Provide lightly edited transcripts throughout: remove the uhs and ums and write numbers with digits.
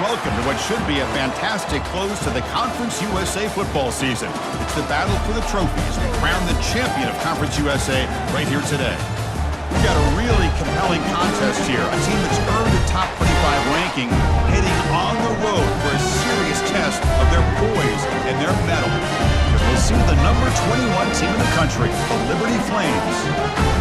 welcome to what should be a fantastic close to the Conference USA football season. It's the battle for the trophies. We crown the champion of Conference USA right here today. We've got a really compelling contest here. A team that's earned a top 25 ranking heading on the road for a serious test of their poise and their mettle. As we'll see the number 21 team in the country, the Liberty Flames,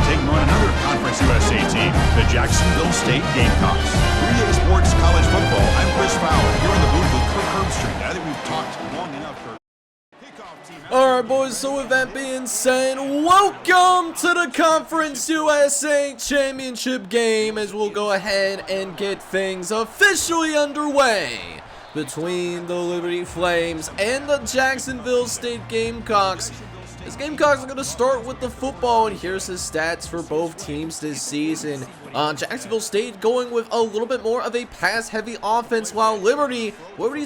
taking on another Conference USA team, the Jacksonville State Gamecocks. 3A Sports College Football, I'm Chris Fowler, here in the booth with Kirk Herbstreit. I think we've talked long enough, Kirk. Alright boys, so with that being said, welcome to the Conference USA Championship game as we'll go ahead and get things officially underway between the Liberty Flames and the Jacksonville State Gamecocks. These Gamecocks are going to start with the football, and here's the stats for both teams this season. Jacksonville State going with a little bit more of a pass-heavy offense, while Liberty's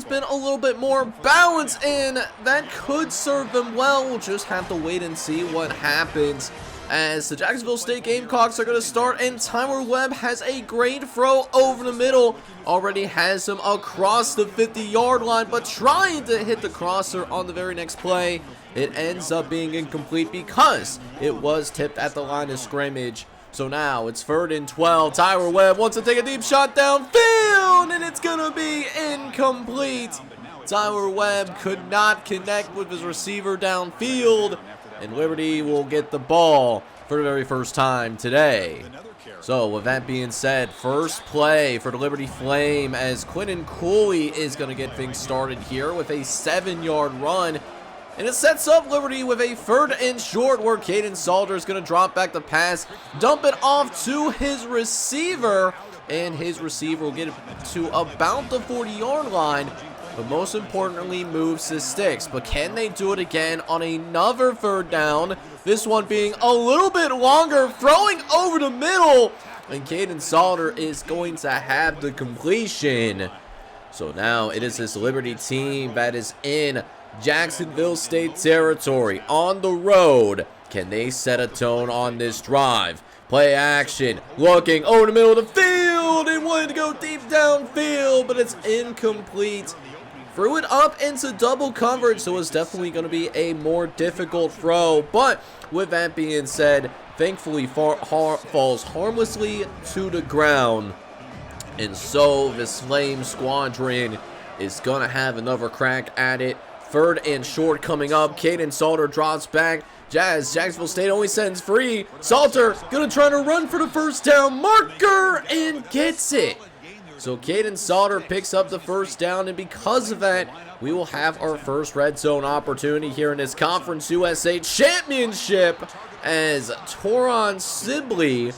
been a little bit more balanced, and that could serve them well. We'll just have to wait and see what happens as the Jacksonville State Gamecocks are going to start, and Tyler Webb has a great throw over the middle. Already has him across the 50-yard line, but trying to hit the crosser on the very next play. It ends up being incomplete because it was tipped at the line of scrimmage. So now it's 3rd and 12. Tyler Webb wants to take a deep shot downfield, and it's going to be incomplete. Tyler Webb could not connect with his receiver downfield, and Liberty will get the ball for the very first time today. So with that being said, first play for the Liberty Flame as Quinton Cooley is going to get things started here with a 7-yard run. And it sets up Liberty with a 3rd and short where Caden Salter is going to drop back the pass, dump it off to his receiver, and his receiver will get it to about the 40-yard line, but most importantly moves the sticks. But can they do it again on another 3rd down? This one being a little bit longer, throwing over the middle, and Caden Salter is going to have the completion. So now it is this Liberty team that is in Jacksonville State territory on the road. Can they set a tone on this drive? Play action, looking over the middle of the field and wanting to go deep downfield, but it's incomplete. Threw it up into double coverage, so it's definitely going to be a more difficult throw. But with that being said, thankfully falls harmlessly to the ground. And so this Flame squadron is going to have another crack at it. 3rd and short coming up. Caden Salter drops back. Jacksonville State only sends free. Salter gonna try to run for the first down marker and gets it. So Caden Salter picks up the first down, and because of that, we will have our first red zone opportunity here in this Conference USA Championship as Toron Sibley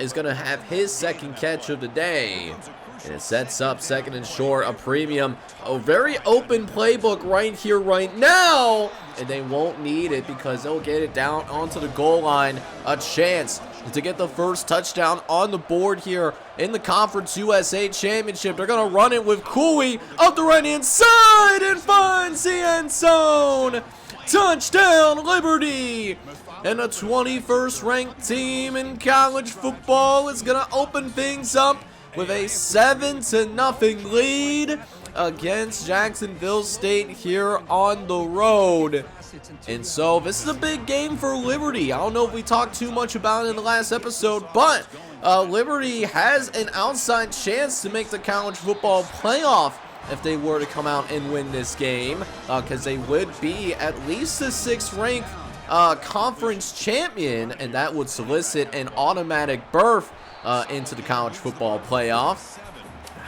is gonna have his 2nd catch of the day. And it sets up 2nd and short, a premium, a very open playbook right here, right now. And they won't need it because they'll get it down onto the goal line. A chance to get the first touchdown on the board here in the Conference USA Championship. They're going to run it with Cooley up the right-hand side and finds the end zone. Touchdown, Liberty! And a 21st ranked team in college football is going to open things up with a 7-0 lead against Jacksonville State here on the road. And so this is a big game for Liberty. I don't know if we talked too much about it in the last episode, but Liberty has an outside chance to make the college football playoff if they were to come out and win this game, because they would be at least the 6th ranked conference champion, and that would solicit an automatic berth into the college football playoff.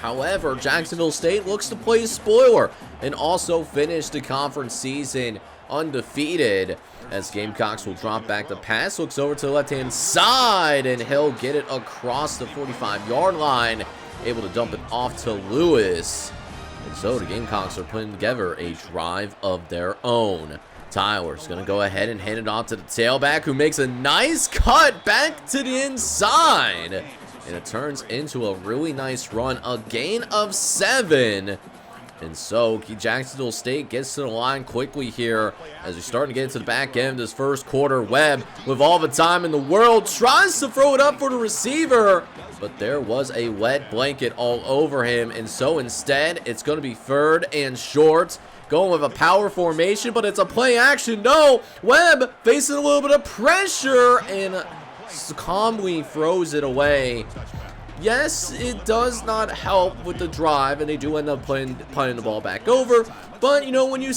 However, Jacksonville State looks to play spoiler and also finish the conference season undefeated as Gamecocks will drop back the pass, looks over to the left-hand side, and he'll get it across the 45-yard line, able to dump it off to Lewis. And so the Gamecocks are putting together a drive of their own. Tyler's going to go ahead and hand it off to the tailback, who makes a nice cut back to the inside. And it turns into a really nice run, a gain of 7. And so Jacksonville State gets to the line quickly here as we're starting to get into the back end of this first quarter. Webb, with all the time in the world, tries to throw it up for the receiver, but there was a wet blanket all over him. And so instead, it's going to be third and short. Going with a power formation, but it's a play action. No, Webb facing a little bit of pressure and calmly throws it away. Yes, it does not help with the drive, and they do end up playing the ball back over. But, you know, when you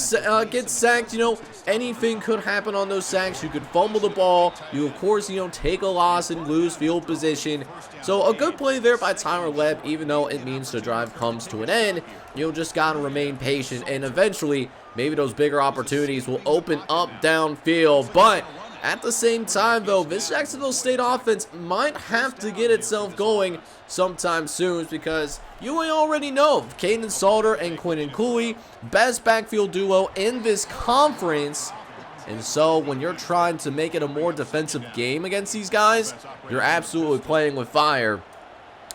get sacked, you know, anything could happen on those sacks. You could fumble the ball. You, of course, you know, take a loss and lose field position. So a good play there by Tyler Webb, even though it means the drive comes to an end. You'll just got to remain patient, and eventually, maybe those bigger opportunities will open up downfield. But at the same time, though, this Jacksonville State offense might have to get itself going sometime soon because you already know Caden Salter and Quinton Cooley, best backfield duo in this conference. And so when you're trying to make it a more defensive game against these guys, you're absolutely playing with fire.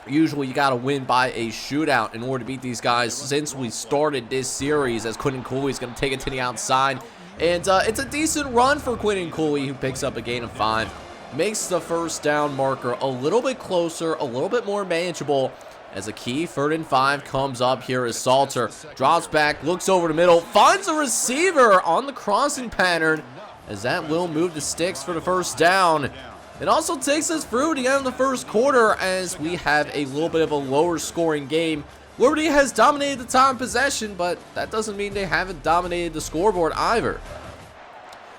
Usually you got to win by a shootout in order to beat these guys since we started this series, as Quinton Cooley is going to take it to the outside. And it's a decent run for Quinton Cooley, who picks up a gain of 5. Makes the first down marker a little bit closer, a little bit more manageable, as a key 3rd and 5 comes up here as Salter drops back, looks over the middle, finds a receiver on the crossing pattern, as that will move the sticks for the first down. It also takes us through the end of the first quarter as we have a little bit of a lower scoring game. Liberty has dominated the time possession, but that doesn't mean they haven't dominated the scoreboard either.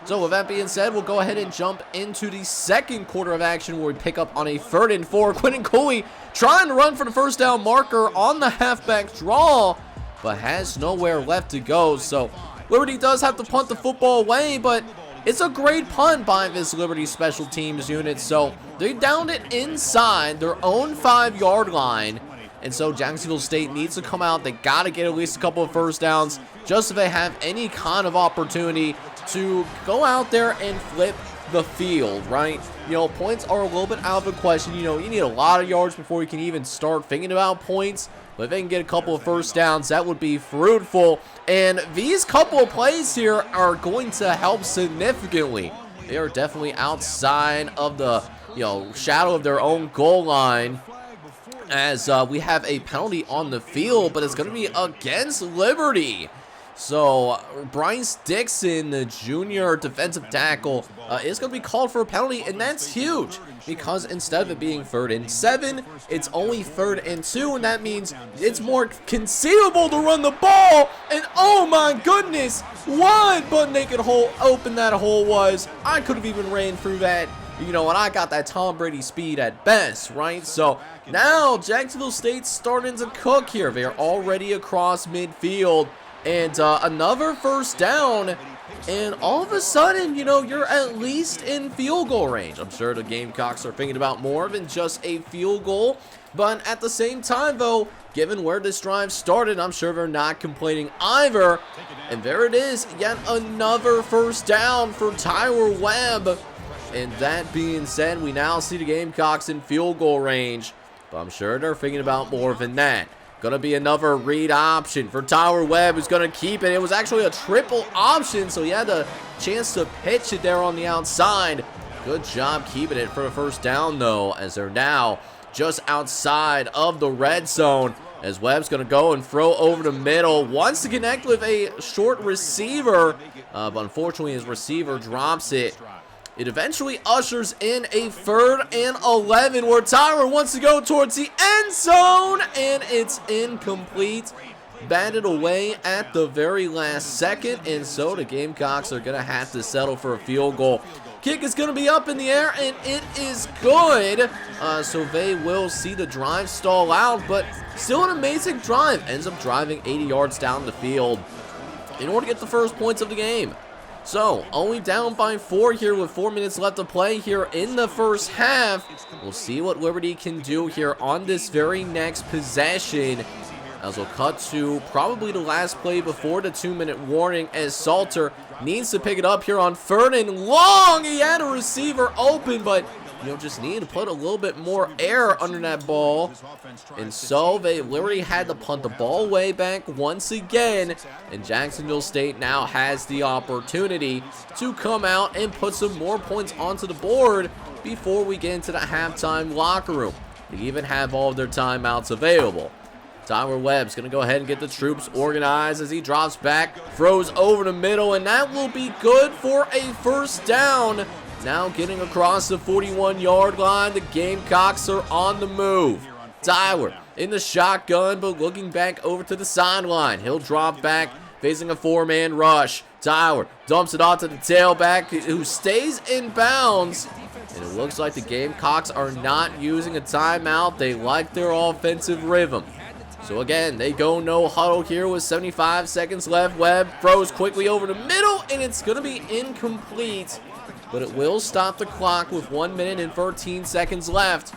So with that being said, we'll go ahead and jump into the second quarter of action where we pick up on a 3rd and 4. Quinton Cooley trying to run for the first down marker on the halfback draw, but has nowhere left to go. So Liberty does have to punt the football away, but it's a great punt by this Liberty special teams unit. So they downed it inside their own 5-yard line. And so Jacksonville State needs to come out. They got to get at least a couple of first downs just so they have any kind of opportunity to go out there and flip the field, right? You know, points are a little bit out of the question. You know, you need a lot of yards before you can even start thinking about points. But if they can get a couple of first downs, that would be fruitful. And these couple of plays here are going to help significantly. They are definitely outside of the, you know, shadow of their own goal line, as we have a penalty on the field, but it's going to be against Liberty. So Bryce Dixon, the junior defensive tackle, is going to be called for a penalty, and that's huge because instead of it being 3rd and 7, it's only 3rd and 2, and that means it's more conceivable to run the ball. And oh my goodness, what but naked hole open that hole was. I could have even ran through that. You know, and I got that Tom Brady speed at best, right? So now Jacksonville State's starting to cook here. They are already across midfield. And another first down. And all of a sudden, you know, you're at least in field goal range. I'm sure the Gamecocks are thinking about more than just a field goal. But at the same time, though, given where this drive started, I'm sure they're not complaining either. And there it is, yet another first down for Tyler Webb. And that being said, we now see the Gamecocks in field goal range. But I'm sure they're thinking about more than that. Gonna be another read option for Tyler Webb, who's gonna keep it. It was actually a triple option, so he had a chance to pitch it there on the outside. Good job keeping it for the first down, though, as they're now just outside of the red zone. As Webb's gonna go and throw over the middle. Wants to connect with a short receiver, but unfortunately his receiver drops it. It eventually ushers in a 3rd and 11 where Tyler wants to go towards the end zone, and it's incomplete. Batted away at the very last second, and so the Gamecocks are going to have to settle for a field goal. Kick is going to be up in the air, and it is good. So they will see the drive stall out, but still an amazing drive. Ends up driving 80 yards down the field in order to get the first points of the game. So, only down by 4 here with 4 minutes left to play here in the first half. We'll see what Liberty can do here on this very next possession, as we'll cut to probably the last play before the 2-minute warning, as Salter needs to pick it up here on 3rd and long. He had a receiver open, but just need to put a little bit more air under that ball. And so Liberty had to punt the ball way back once again. And Jacksonville State now has the opportunity to come out and put some more points onto the board before we get into the halftime locker room. They even have all of their timeouts available. Tyler Webb's going to go ahead and get the troops organized as he drops back, throws over the middle, and that will be good for a first down. Now getting across the 41-yard line, the Gamecocks are on the move. Tyler in the shotgun, but looking back over to the sideline. He'll drop back, facing a four-man rush. Tyler dumps it off to the tailback, who stays in bounds. And it looks like the Gamecocks are not using a timeout. They like their offensive rhythm. So again, they go no huddle here with 75 seconds left. Webb throws quickly over the middle, and it's going to be incomplete. But it will stop the clock with 1 minute and 13 seconds left.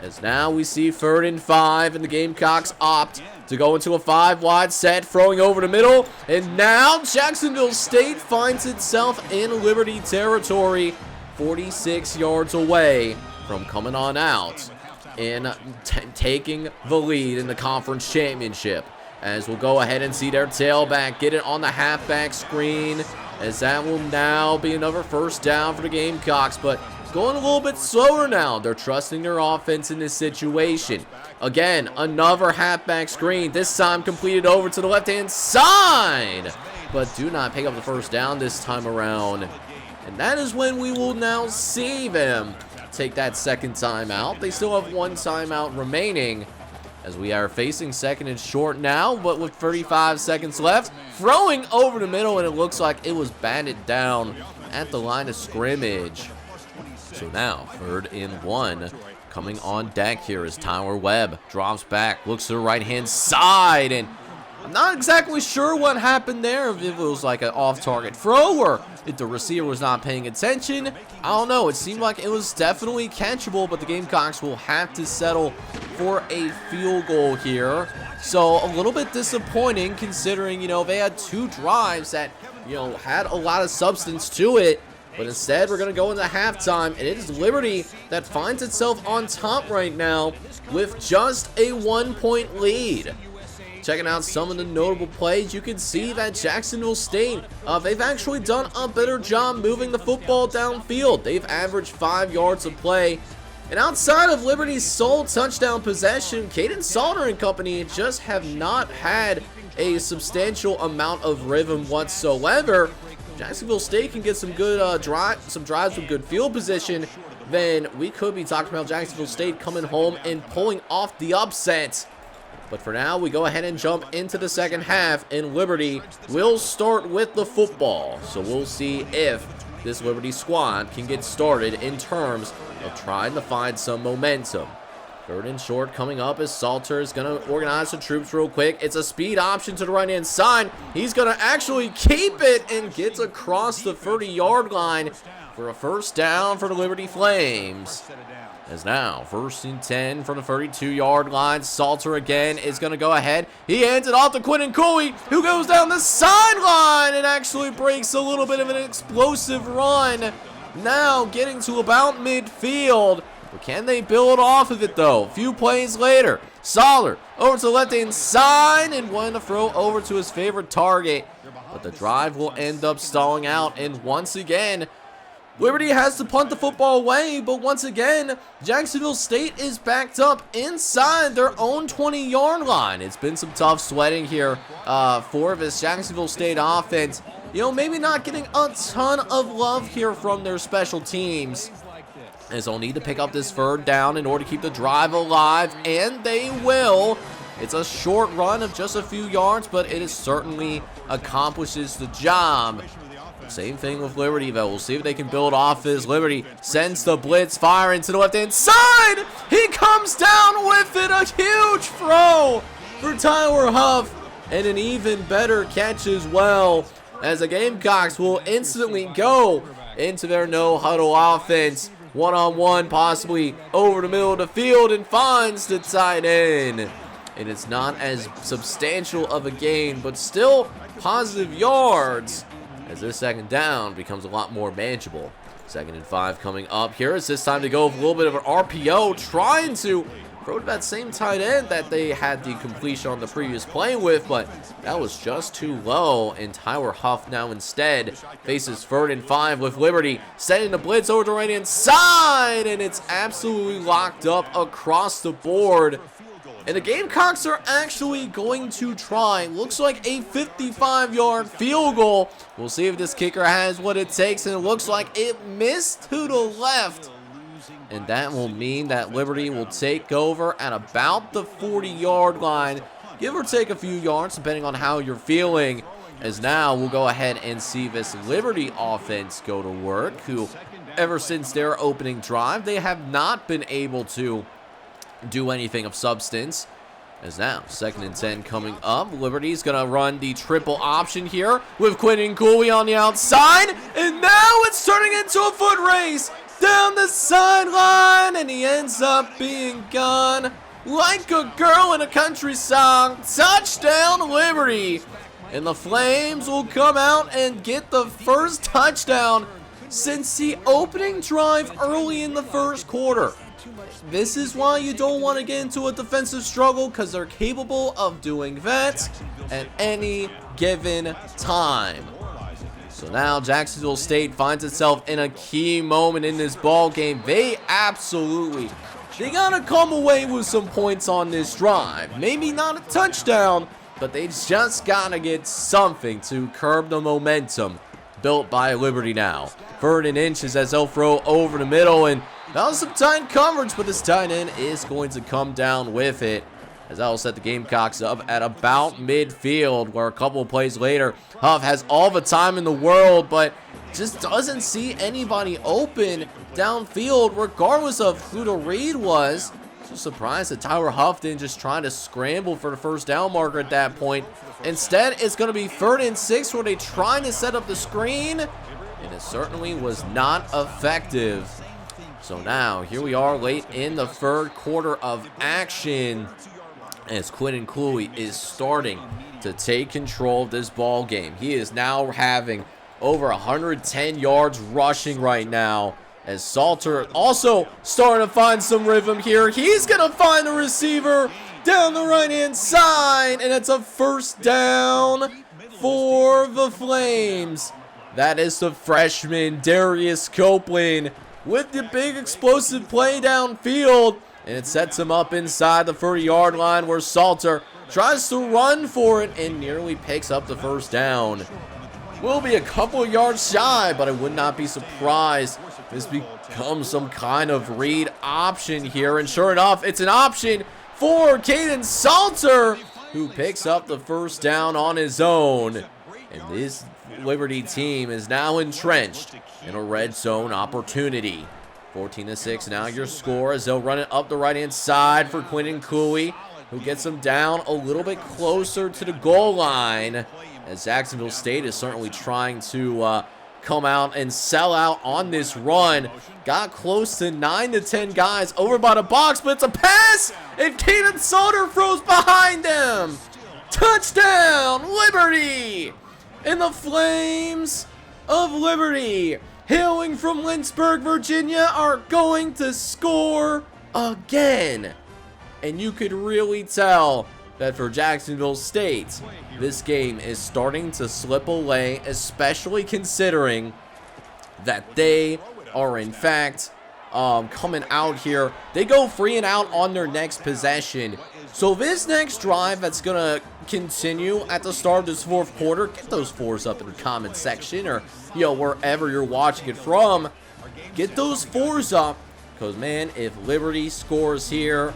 As now we see 3rd and 5, and the Gamecocks opt to go into a 5-wide set, throwing over the middle. And now Jacksonville State finds itself in Liberty territory, 46 yards away from coming on out and taking the lead in the conference championship. As we'll go ahead and see their tailback get it on the halfback screen, as that will now be another first down for the Gamecocks, but going a little bit slower now. They're trusting their offense in this situation. Again, another halfback screen, this time completed over to the left-hand side, but do not pick up the first down this time around. And that is when we will now see them take that second timeout. They still have 1 timeout remaining, as we are facing 2nd and short now, but with 35 seconds left, throwing over the middle, and it looks like it was batted down at the line of scrimmage. So now 3rd and 1 coming on deck here as Tyler Webb drops back, looks to the right-hand side, and I'm not exactly sure what happened there, if it was like an off-target throw or if the receiver was not paying attention. I don't know. It seemed like it was definitely catchable, but the Gamecocks will have to settle for a field goal here. So a little bit disappointing considering, they had 2 drives that, had a lot of substance to it. But instead, we're going to go into halftime, and it is Liberty that finds itself on top right now with just a 1-point lead. Checking out some of the notable plays, you can see that Jacksonville State, they've actually done a better job moving the football downfield. They've averaged 5 yards of play. And outside of Liberty's sole touchdown possession, Caden Salter and company just have not had a substantial amount of rhythm whatsoever. Jacksonville State can get some good drives with good field position, then we could be talking about Jacksonville State coming home and pulling off the upset. But for now, we go ahead and jump into the second half, and Liberty will start with the football. So we'll see if this Liberty squad can get started in terms of trying to find some momentum. 3rd and short coming up as Salter is going to organize the troops real quick. It's a speed option to the right-hand side. He's going to actually keep it and gets across the 30-yard line for a first down for the Liberty Flames. As now, 1st and 10 from the 32-yard line. Salter again is going to go ahead. He hands it off to Quentin Cooley, who goes down the sideline and actually breaks a little bit of an explosive run. Now getting to about midfield. But can they build off of it, though? A few plays later, Salter over to the left-hand side and wanting to throw over to his favorite target. But the drive will end up stalling out, and once again, Liberty has to punt the football away, but once again, Jacksonville State is backed up inside their own 20-yard line. It's been some tough sweating here for this Jacksonville State offense. Maybe not getting a ton of love here from their special teams, as they'll need to pick up this 3rd down in order to keep the drive alive, and they will. It's a short run of just a few yards, but it certainly accomplishes the job. Same thing with Liberty, though. We'll see if they can build off this. Liberty sends the blitz fire into the left-hand side. He comes down with it. A huge throw for Tyler Huff, and an even better catch as well, as the Gamecocks will instantly go into their no-huddle offense. One-on-one, possibly over the middle of the field, and finds the tight end. And it's not as substantial of a gain, but still positive yards, as this second down becomes a lot more manageable. 2nd and 5 coming up here. It's this time to go with a little bit of an RPO, trying to throw to that same tight end that they had the completion on the previous play with, but that was just too low, and Tyler Huff now instead faces 3rd and 5 with Liberty, setting the blitz over the right-hand side, and it's absolutely locked up across the board. And the Gamecocks are actually going to try, looks like a 55-yard field goal. We'll see if this kicker has what it takes, and it looks like it missed to the left. And that will mean that Liberty will take over at about the 40-yard line, give or take a few yards, depending on how you're feeling. As now we'll go ahead and see this Liberty offense go to work, who ever since their opening drive, they have not been able to do anything of substance. As now, 2nd and 10 coming up. Liberty's going to run the triple option here with Quentin Cooley on the outside. And now it's turning into a foot race down the sideline, and he ends up being gone like a girl in a country song. Touchdown, Liberty. And the Flames will come out and get the first touchdown since the opening drive early in the first quarter. This is why you don't want to get into a defensive struggle, because they're capable of doing that at any given time. So now Jacksonville State finds itself in a key moment in this ball game. They gotta come away with some points on this drive. Maybe not a touchdown, but they just gotta get something to curb the momentum built by Liberty now. 3rd and inches as they'll throw over the middle, and that was some tight coverage, but this tight end is going to come down with it, as that will set the Gamecocks up at about midfield, where a couple of plays later, Huff has all the time in the world, but just doesn't see anybody open downfield, regardless of who the read was. So surprised that Tyler Huff didn't just try to scramble for the first down marker at that point. Instead, it's going to be 3rd and 6, where they trying to set up the screen, and it certainly was not effective. So now, here we are late in the 3rd quarter of action, as Quentin Cooley is starting to take control of this ball game. He is now having over 110 yards rushing right now, as Salter also starting to find some rhythm here. He's going to find a receiver down the right-hand side, and it's a first down for the Flames. That is the freshman Darius Copeland with the big explosive play downfield, and it sets him up inside the 30-yard line, where Salter tries to run for it and nearly picks up the first down. Will be a couple yards shy, but I would not be surprised if this becomes some kind of read option here. And sure enough, it's an option for Caden Salter, who picks up the first down on his own. And this Liberty team is now entrenched in a red zone opportunity. 14-6 now your score, as they'll run it up the right-hand side for Quentin Cooley, who gets them down a little bit closer to the goal line, as Jacksonville State is certainly trying to come out and sell out on this run. Got close to 9 to 10 guys over by the box, but it's a pass, and Caden Salter throws behind them. Touchdown, Liberty! And the Flames of Liberty, hailing from Lynchburg, Virginia, are going to score again. And you could really tell that for Jacksonville State, this game is starting to slip away, especially considering that they are in fact coming out here. They go 3 and out on their next possession. So this next drive that's going to continue at the start of this 4th quarter, get those 4s up in the comment section, or wherever you're watching it from. Get those 4s up, because man, if Liberty scores here,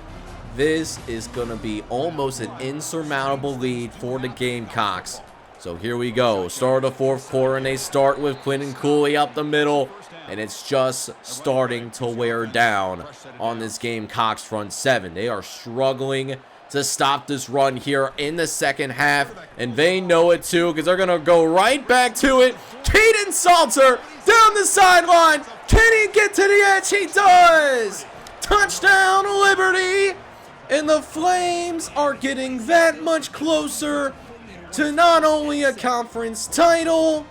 this is going to be almost an insurmountable lead for the Gamecocks. So here we go. Start of the 4th quarter, and they start with Quentin Cooley up the middle, and it's just starting to wear down on this Gamecocks front 7. They are struggling to stop this run here in the second half, and they know it too, because they're going to go right back to it. Caden Salter down the sideline. Can he get to the edge? He does! Touchdown, Liberty! And the Flames are getting that much closer to not only a conference title,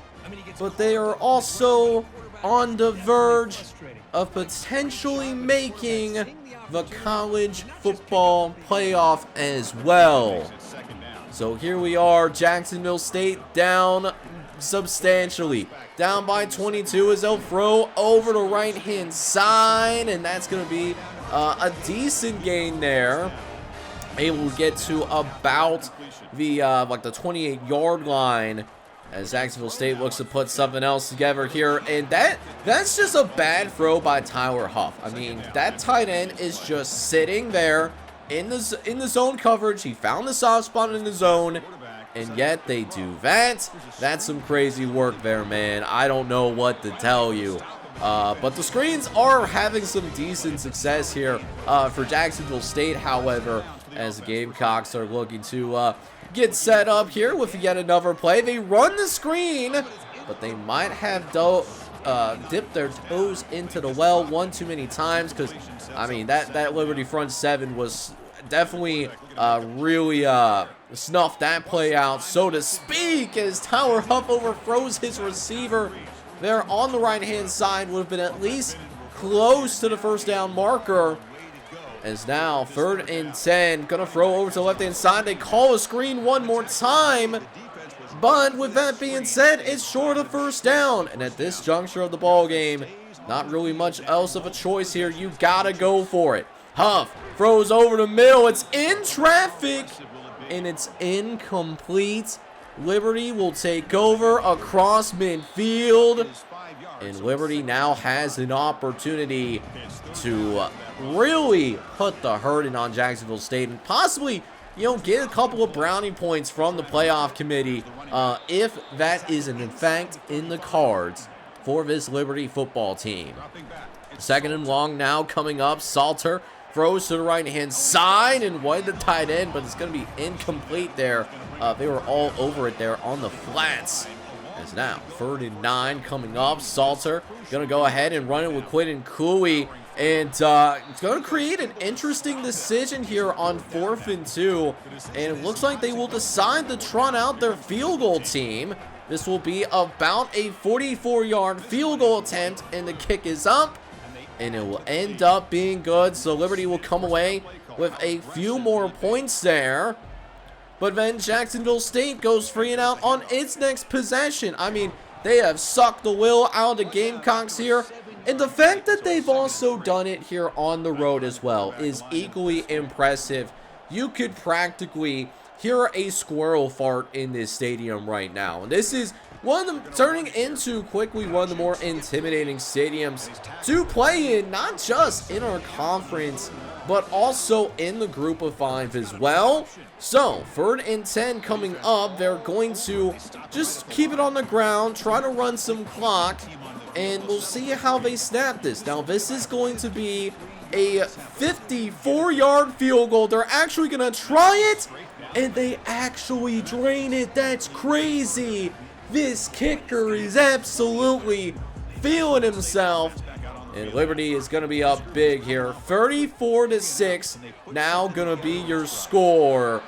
but they are also on the verge of potentially making the college football playoff as well. So here we are, Jacksonville State down substantially. Down by 22 as they'll throw over the right-hand side, and that's going to be a decent gain there. Able to get to about the like the 28-yard line as Jacksonville State looks to put something else together here, and that's just a bad throw by Tyler Huff. I mean, that tight end is just sitting there in the zone coverage. He found the soft spot in the zone, and yet they do that. That's some crazy work there, man. I don't know what to tell you. But the screens are having some decent success here for Jacksonville State, however, as the Gamecocks are looking to get set up here with yet another play. They run the screen, but they might have dipped their toes into the well one too many times, because, I mean, that Liberty front seven was definitely really snuffed that play out, so to speak, as Tyler Huff overthrows his receiver there on the right-hand side. Would have been at least close to the first down marker. As now, 3rd and 10, gonna throw over to the left-hand side. They call a screen one more time, but with that being said, it's short of first down. And at this juncture of the ball game, not really much else of a choice here. You gotta go for it. Huff throws over the middle. It's in traffic, and it's incomplete. Liberty will take over across midfield, and Liberty now has an opportunity to really put the hurting on Jacksonville State and possibly, you know, get a couple of brownie points from the playoff committee if that is in fact in the cards for this Liberty football team. 2nd and long now coming up. Salter throws to the right-hand side and wide the tight end, but it's going to be incomplete there. They were all over it there on the flats. As now, 3rd and 9 coming up. Salter going to go ahead and run it with Quinton Cooley. And it's going to create an interesting decision here on 4th and 2. And it looks like they will decide to trot out their field goal team. This will be about a 44-yard field goal attempt, and the kick is up. And it will end up being good. So Liberty will come away with a few more points there. But then Jacksonville State goes free and out on its next possession. I mean, they have sucked the will out of the Gamecocks here. And the fact that they've also done it here on the road as well is equally impressive. You could practically hear a squirrel fart in this stadium right now. And this is one of them turning into quickly one of the more intimidating stadiums to play in, not just in our conference, but also in the group of 5 as well. So, 3rd and 10 coming up. They're going to just keep it on the ground, try to run some clock, and we'll see how they snap this. Now, this is going to be a 54-yard field goal. They're actually going to try it, and they actually drain it. That's crazy. This kicker is absolutely feeling himself. And Liberty is going to be up big here. 34-6. Now going to be your score.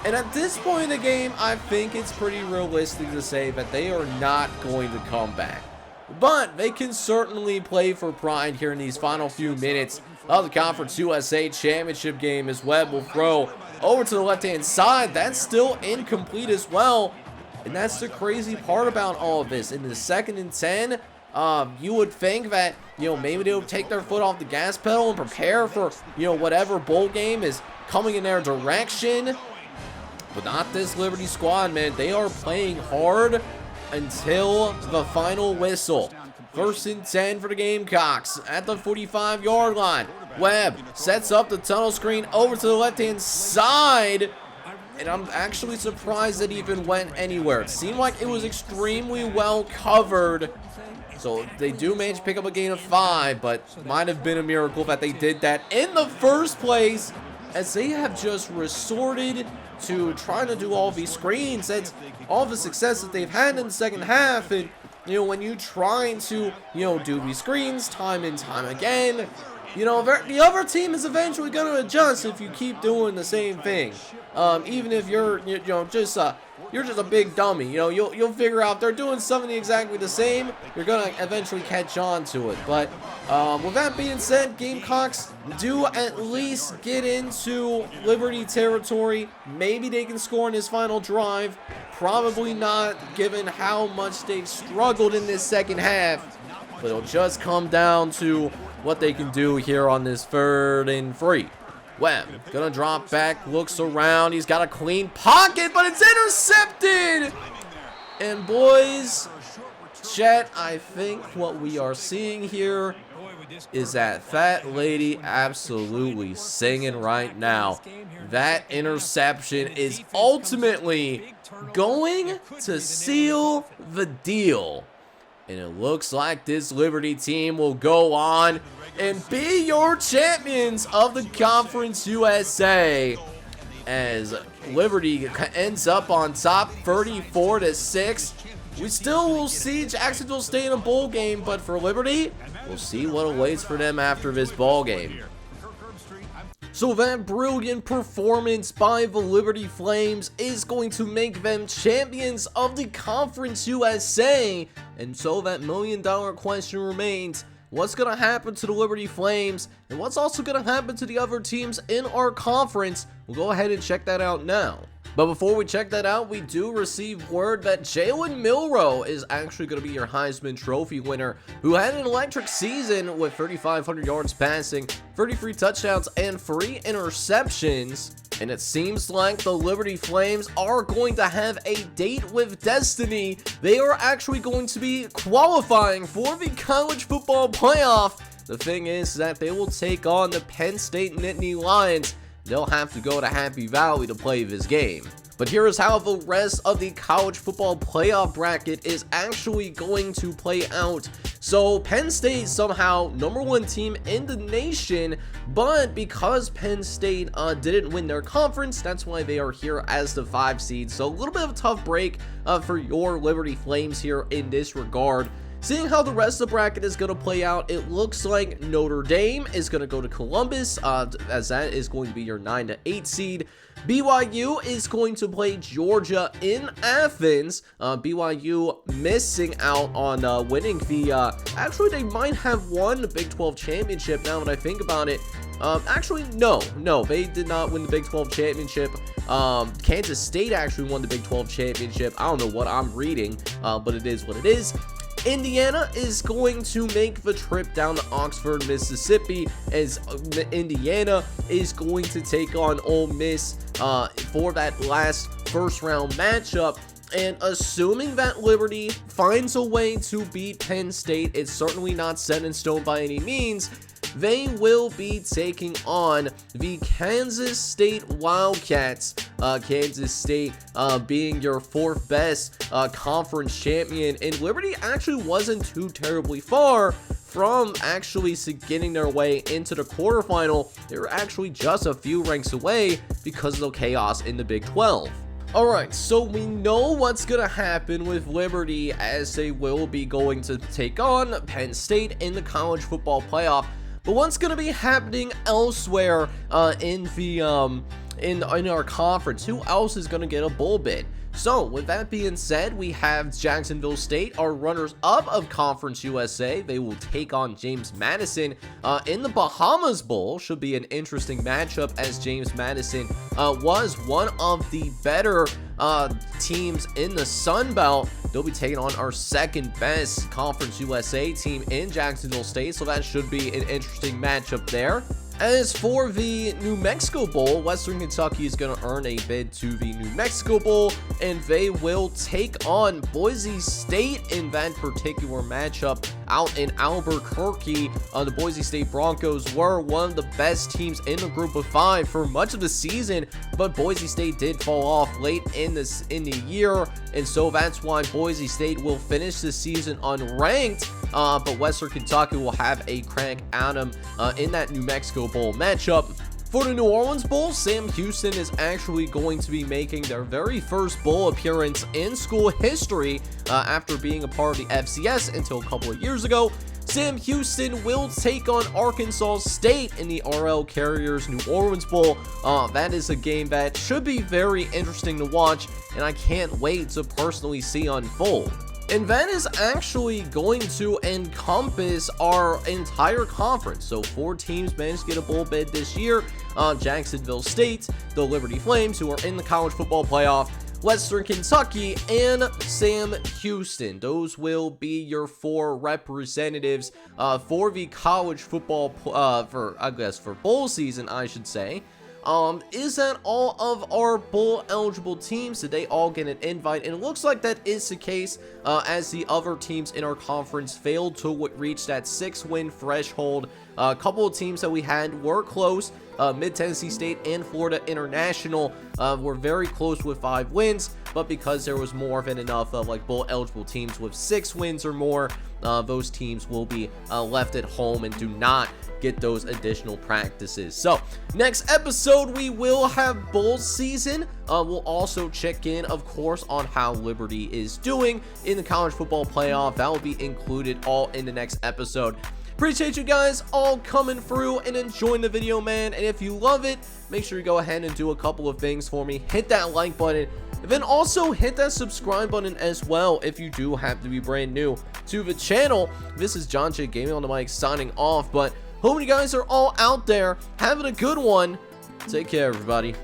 And at this point in the game, I think it's pretty realistic to say that they are not going to come back. But they can certainly play for pride here in these final few minutes of the Conference USA Championship game, as Webb will throw over to the left-hand side. That's still incomplete as well. And that's the crazy part about all of this. In the 2nd and 10, you would think that, you know, maybe they'll take their foot off the gas pedal and prepare for, you know, whatever bowl game is coming in their direction. But not this Liberty squad, man. They are playing hard until the final whistle. 1st and 10 for the Gamecocks at the 45-yard line. Webb sets up the tunnel screen over to the left-hand side. And I'm actually surprised it even went anywhere. It seemed like it was extremely well covered. So they do manage to pick up a gain of 5, but might have been a miracle that they did that in the first place, as they have just resorted to trying to do all these screens. That's all the success that they've had in the second half. And, you know, when you try to, you know, do these screens time and time again, you know, the other team is eventually going to adjust if you keep doing the same thing. Even if you're, you know, just you're just a big dummy. You know, you'll figure out they're doing something exactly the same. You're gonna eventually catch on to it. But with that being said, Gamecocks do at least get into Liberty territory. Maybe they can score in this final drive. Probably not, given how much they've struggled in this second half. But it'll just come down to what they can do here on this 3rd and 3. Webb gonna drop back, looks around. He's got a clean pocket, but it's intercepted. And boys, chat, I think what we are seeing here is that fat lady absolutely singing right now. That interception is ultimately going to seal the deal. And it looks like this Liberty team will go on and be your champions of the Conference USA, as Liberty ends up on top 34-6. We still will see Jacksonville stay in a bowl game, but for Liberty, we'll see what awaits for them after this ball game. So that brilliant performance by the Liberty Flames is going to make them champions of the Conference USA. And so that million-dollar question remains, what's going to happen to the Liberty Flames? And what's also going to happen to the other teams in our conference? We'll go ahead and check that out now. But before we check that out, we do receive word that Jalen Milroe is actually going to be your Heisman Trophy winner, who had an electric season with 3,500 yards passing, 33 touchdowns, and 3 interceptions. And it seems like the Liberty Flames are going to have a date with destiny. They are actually going to be qualifying for the college football playoff. The thing is that they will take on the Penn State Nittany Lions. They'll have to go to Happy Valley to play this game. But here is how the rest of the college football playoff bracket is actually going to play out. So Penn State somehow #1 team in the nation, but because Penn State didn't win their conference, that's why they are here as the 5 seed. So a little bit of a tough break for your Liberty Flames here in this regard. Seeing how the rest of the bracket is going to play out, it looks like Notre Dame is going to go to Columbus, as that is going to be your 9-8 seed. BYU is going to play Georgia in Athens. BYU missing out on winning the, actually they might have won the Big 12 championship now that I think about it. Actually, no, they did not win the Big 12 championship. Kansas State actually won the Big 12 championship. I don't know what I'm reading, but it is what it is. Indiana is going to make the trip down to Oxford, Mississippi, as Indiana is going to take on Ole Miss for that last first-round matchup. And assuming that Liberty finds a way to beat Penn State, it's certainly not set in stone by any means. They will be taking on the Kansas State Wildcats. Kansas State being your 4th best conference champion. And Liberty actually wasn't too terribly far from actually getting their way into the quarterfinal. They were actually just a few ranks away because of the chaos in the Big 12. Alright, so we know what's going to happen with Liberty, as they will be going to take on Penn State in the college football playoff. But what's going to be happening elsewhere in our conference? Who else is going to get a bowl bid? So, with that being said, we have Jacksonville State, our runners-up of Conference USA. They will take on James Madison in the Bahamas Bowl. Should be an interesting matchup, as James Madison was one of the better teams in the Sun Belt. They'll be taking on our 2nd best Conference USA team in Jacksonville State, so that should be an interesting matchup there. As for the New Mexico Bowl, Western Kentucky is going to earn a bid to the New Mexico Bowl, and they will take on Boise State in that particular matchup out in Albuquerque. The Boise State Broncos were one of the best teams in the group of 5 for much of the season, but Boise State did fall off late in the year, and so that's why Boise State will finish the season unranked, but Western Kentucky will have a crack at them in that New Mexico Bowl matchup. For the New Orleans Bowl, Sam Houston is actually going to be making their very first bowl appearance in school history after being a part of the FCS until a couple of years ago. Sam Houston will take on Arkansas State in the RL Carriers New Orleans Bowl. That is a game that should be very interesting to watch, and I can't wait to personally see unfold. And that is actually going to encompass our entire conference. So 4 teams managed to get a bowl bid this year. Jacksonville State, the Liberty Flames, who are in the college football playoff, Western Kentucky, and Sam Houston. Those will be your 4 representatives for the college football, for bowl season, I should say. Is that all of our bowl eligible teams? Did they all get an invite? And it looks like that is the case, as the other teams in our conference failed to reach that 6-win threshold. A couple of teams that we had were close. Mid-Tennessee State and Florida International were very close with 5 wins, but because there was more than enough like bowl eligible teams with 6 wins or more, those teams will be left at home and do not get those additional practices. So next episode we will have bowl season. We'll also check in, of course, on how Liberty is doing in the college football playoff. That will be included all in the next episode. Appreciate you guys all coming through and enjoying the video, man. And if you love it, make sure you go ahead and do a couple of things for me. Hit that like button, and then also hit that subscribe button as well if you do have to be brand new to the channel. This is JohnJake Gaming on the mic signing off, but hope you guys are all out there having a good one. Take care, everybody.